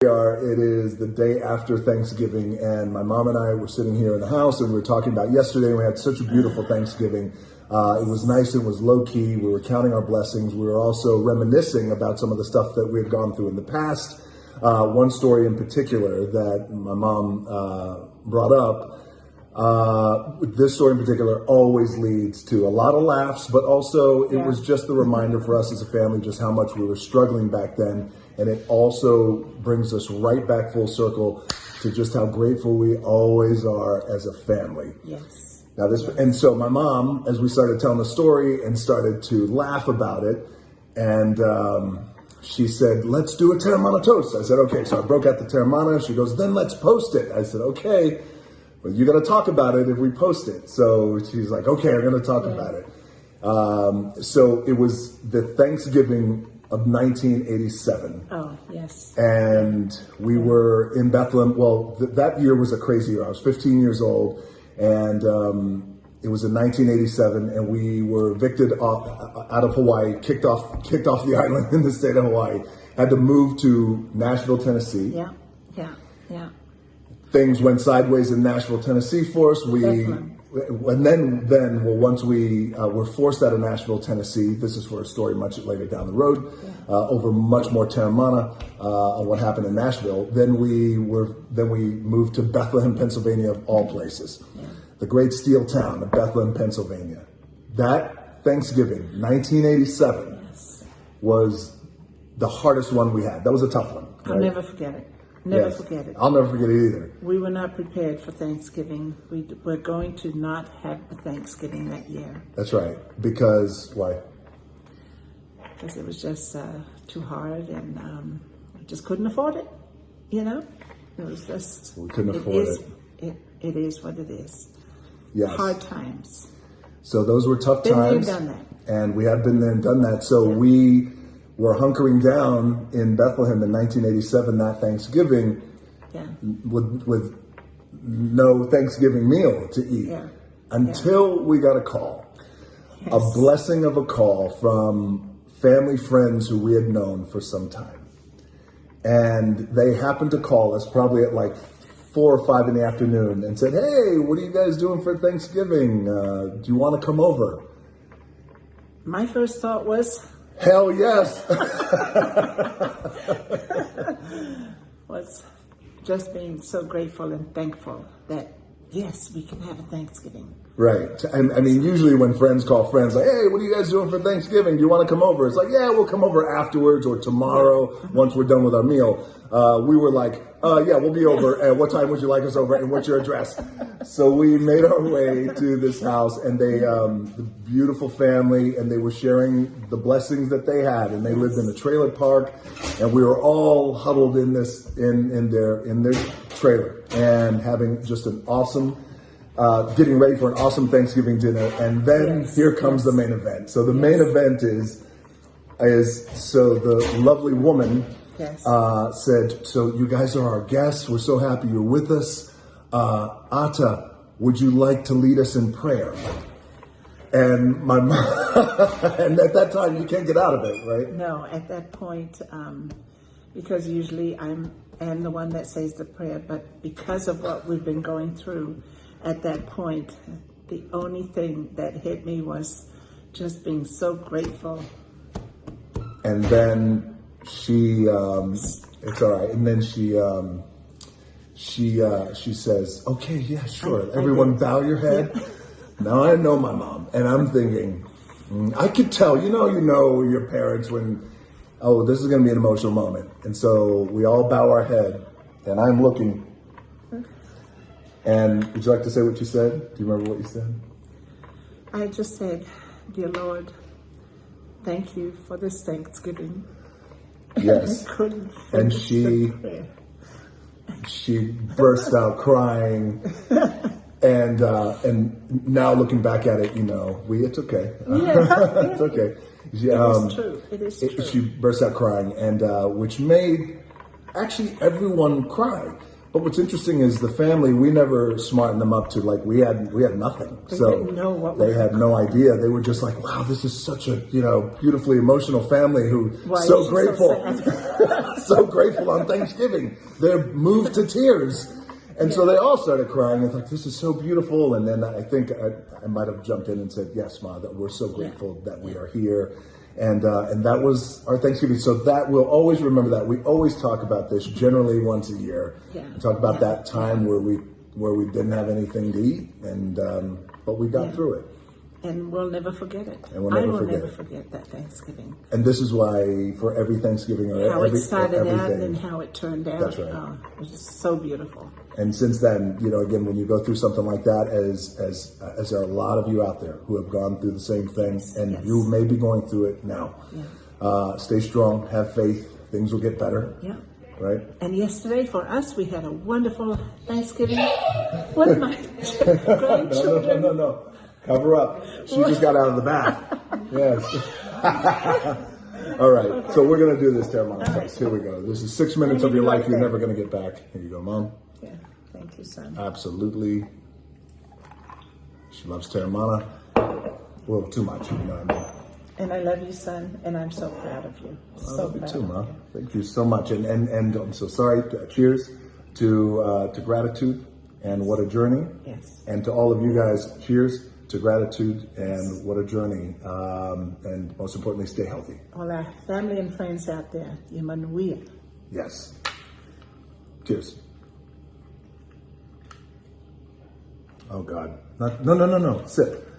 It is the day after Thanksgiving, and my mom and I were sitting here in the house, and we were talking about yesterday. We had such a beautiful Thanksgiving. It was nice. It was low key. We were counting our blessings. We were also reminiscing about some of the stuff that we had gone through in the past. One story in particular that my mom brought up. This story in particular always leads to a lot of laughs, but also it was just the reminder for us as a family just how much we were struggling back then. And it also brings us right back full circle to just how grateful we always are as a family. Yes. Now and so my mom, as we started telling the story and started to laugh about it, and she said, "Let's do a Teremana toast." I said, "Okay." So I broke out the Teremana. She goes, "Then let's post it." I said, "Okay, but you got to talk about it if we post it." So she's like, "Okay, I'm going to talk about it." So it was the Thanksgiving of 1987. Oh, yes. And we were in Bethlehem. Well, that year was a crazy year. I was 15 years old, and it was in 1987, and we were evicted out of Hawaii, kicked off the island in the state of Hawaii. Had to move to Nashville, Tennessee. Yeah. Things went sideways in Nashville, Tennessee for us. And then, once we were forced out of Nashville, Tennessee, this is for a story much later down the road, over much more Teremana on what happened in Nashville. Then we moved to Bethlehem, Pennsylvania, of all places, the great steel town of Bethlehem, Pennsylvania. That Thanksgiving, 1987, was the hardest one we had. That was a tough one. Right? I'll never forget it. Never forget it. I'll never forget it either. We were not prepared for Thanksgiving. We're going to not have a Thanksgiving that year. That's right. Because, why? Because it was just too hard, and we just couldn't afford it, you know? It was just... We couldn't afford it. It is what it is. Yes. Hard times. So those were tough times. Been there, done that. And we had been there and done that. So we were hunkering down in Bethlehem in 1987, that Thanksgiving, with no Thanksgiving meal to eat, until we got a call, a blessing of a call from family friends who we had known for some time. And they happened to call us probably at like 4 or 5 in the afternoon and said, "Hey, what are you guys doing for Thanksgiving? Do you want to come over?" My first thought was, hell yes. was just being so grateful and thankful that, yes, we can have a Thanksgiving. Right. I mean, usually when friends call friends, like, "Hey, what are you guys doing for Thanksgiving? Do you want to come over?" It's like, "Yeah, we'll come over afterwards or tomorrow once we're done with our meal." We were like, "Yeah, we'll be over. And what time would you like us over? And what's your address?" So we made our way to this house, and the beautiful family, and they were sharing the blessings that they had, and they lived in a trailer park, and we were all huddled in their trailer and having just an awesome, getting ready for an awesome Thanksgiving dinner. And then here comes the main event. So the main event is so the lovely woman said, "So you guys are our guests. We're so happy you're with us. Ata, would you like to lead us in prayer?" And my mom, and at that time you can't get out of it, right? No, at that point, because usually I am the one that says the prayer, but because of what we've been going through at that point, the only thing that hit me was just being so grateful. And then she, it's all right. And then she says, "Okay, yeah, sure. Everyone bow your head." Now I know my mom, and I'm thinking, I could tell, you know your parents when, oh, this is going to be an emotional moment. And so we all bow our head, and I'm looking. And would you like to say what you said? Do you remember what you said? I just said, "Dear Lord, thank you for this Thanksgiving." Yes. And she burst out crying. And now looking back at it, it's okay. It's okay. It is true. She burst out crying, and which made actually everyone cry. But what's interesting is the family, we never smartened them up to like, we had nothing. They So didn't know what they was had no idea. They were just like, wow, this is such a, beautifully emotional family who Why so is she grateful, so sad? so grateful on Thanksgiving. They're moved to tears. And so they all started crying. It's like, this is so beautiful. And then I think I might have jumped in and said, yes, Ma, that we're so grateful that we are here. And that was our Thanksgiving. So that we'll always remember that. We always talk about this generally once a year. Yeah. We talk about that time where we didn't have anything to eat, and but we got through it. And we'll never forget it. And we'll never I will forget never it. forget that Thanksgiving. And this is why for every Thanksgiving or How it started out everything, and how it turned out. That's right. Oh, it was just so beautiful. And since then, again, when you go through something like that, as there are a lot of you out there who have gone through the same thing, and you may be going through it now. Yeah. Stay strong, have faith. Things will get better. Yeah. Right. And yesterday for us, we had a wonderful Thanksgiving with my grandchildren. No. Cover up. She just got out of the bath. Yes. All right. So we're going to do this, Teremana. Right. Here we go. This is 6 minutes of your life you're never going to get back. Here you go, Mom. Yeah. Thank you, son. Absolutely. She loves Teremana. Well, too much, what I mean. And I love you, son, and I'm so proud of you. I So love you proud too, of Mom. you. Thank you so much. And I'm so sorry. Cheers to gratitude and what a journey. Yes. And to all of you guys, cheers to gratitude and what a journey. And most importantly, stay healthy. All our family and friends out there, Emmanuel. Yes. Cheers. Oh God. No. Sip.